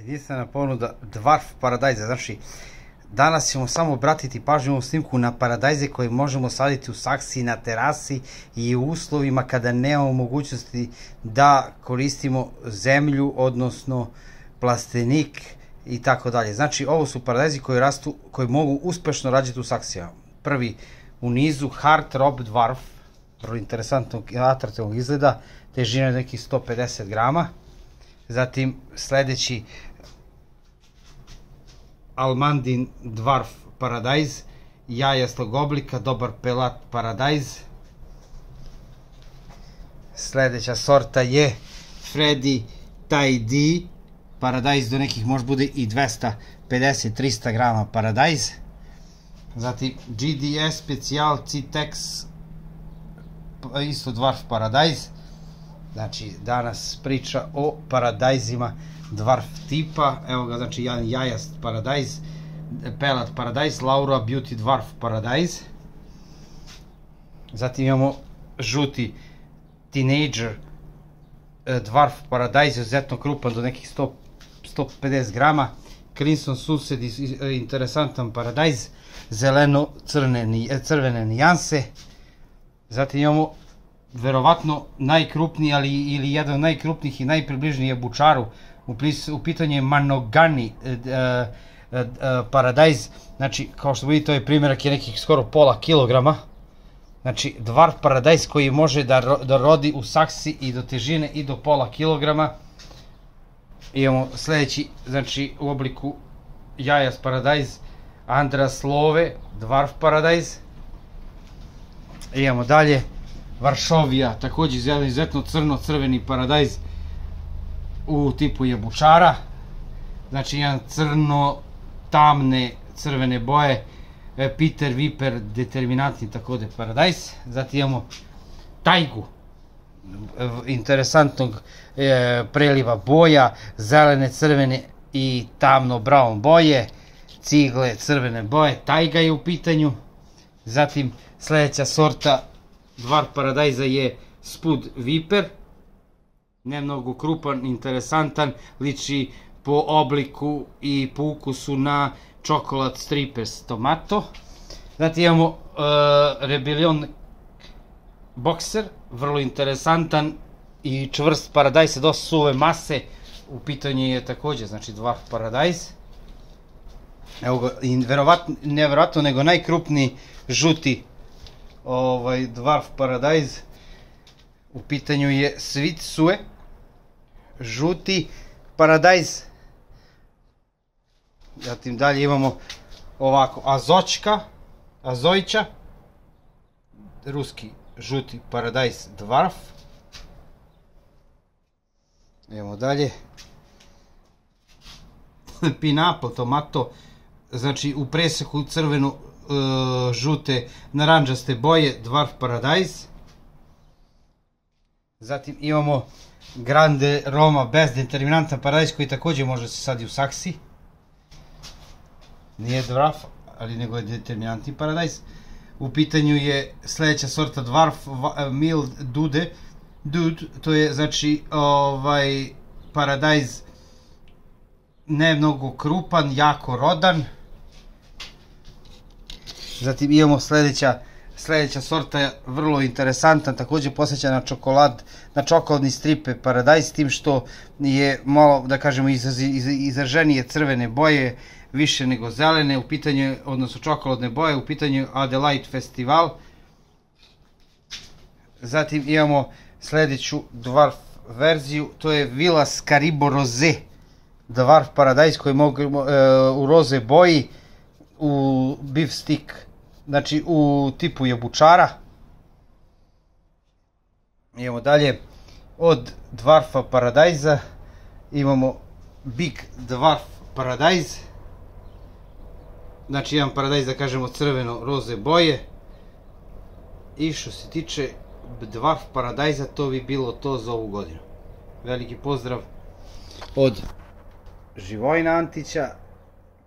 Jedinstvena ponuda Dwarf paradajza. Znači, danas ćemo samo obratiti pažnju u snimku na paradajze koje možemo saditi u saksiji, na terasi i u uslovima kada nemamo mogućnosti da koristimo zemlju, odnosno plastenik i tako dalje. Znači, ovo su paradajzi koji rastu, koji mogu uspešno rađati u saksijama. Prvi u nizu Hard Rob Dwarf, vrlo interesantnog i atraktivnog izgleda, težina je nekih 150 grama. Zatim sledeći Almandin Dwarf paradajz, jajastog oblika, dobar pelat paradajz. Sledeća sorta je Freddy Ty D paradajz, do nekih može bude i 250-300 grama paradajz. Zatim GDS Special Citex, isto Dwarf paradajz. Znači, danas priča o paradajzima Dwarf tipa. Evo ga, znači, jedan jajast paradajz, pelat paradajz, Laura Beauty Dwarf paradajz. Zatim imamo žuti Teenager Dwarf paradajz, izuzetno krupan, do nekih 150 grama. Crimson Sunset, interesantan paradajz, zeleno-crvene nijanse. Zatim imamo verovatno najkrupniji, ali ili jedan od najkrupnijih i najpribližniji je bučaru. U pitanju je Manogani paradajz. Znači, kao što vidite, ovaj primjerak je nekih skoro pola kilograma. Znači, Dwarf paradajz koji može da rodi u saksi i do težine i do pola kilograma. Imamo sledeći, znači, u obliku jajast paradajz, Andras Love Dwarf paradajz. Imamo dalje Varšovija, takođe izuzetno crno-crveni paradajz u tipu jabučara. Znači, jedan crno-tamne crvene boje, Peter Viper determinantni takođe paradajz. Zatim imamo tajgu, interesantnog preliva boja, zelene, crvene i tamno-brown boje, cigle crvene boje, tajga je u pitanju. Zatim sledeća sorta Dwarf paradajza je Spud Viper, ne mnogo krupan, interesantan, liči po obliku i po ukusu na Chocolate Strippers tomato. Zatim imamo Rebellion Boxer, vrlo interesantan i čvrst paradajz sa dosta suve mase, u pitanju je takođe, znači, Dwarf paradajz. Evo ga, nevjerovatno, nego najkrupniji žuti Dwarf paradajz, u pitanju je Sweet Sue, žuti paradajz. Zatim dalje imamo ovako Azojča, ruski žuti paradajz Dwarf. Idemo dalje, Pineapple tomato, znači u preseku crveno žute naranđaste boje, Dwarf paradajz. Zatim imamo Grande Roma bez determinantan paradajz koji takođe može se saditi u saksi. Nije Dwarf, ali nego je determinantni paradajz. U pitanju je sledeća sorta Dwarf Mild Dude, to je, znači, paradajz ne mnogo krupan, jako rodan. Zatim imamo sledeća sorta je vrlo interesantan, takođe posjeća na čokoladni stripe paradajz, s tim što je malo, da kažemo, izraženije crvene boje, više nego zelene, u pitanju, odnosno čokoladne boje, u pitanju Adelaide Festival. Zatim imamo sledeću Dwarf verziju, to je Vilas Caribo Rosé Dwarf paradajz koji mogu u roze boji, u beef stick, znači u tipu jabučara. Imamo dalje od Dwarfa paradajza, imamo Big Dwarf paradajz, znači jedan paradajz, da kažemo, crveno-roze boje. I što se tiče Dwarf paradajza, to bi bilo to za ovu godinu. Veliki pozdrav od Živojina Antića,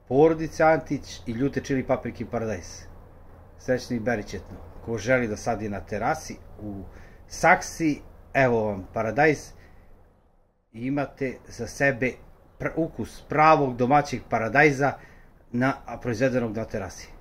porodice Antić i Ljute čili paprike paradajz. Srećno i beričetno. Ko želi da sadi na terasi, u saksi, evo vam paradajz. Imate za sebe ukus pravog domaćeg paradajza proizvedenog na terasi.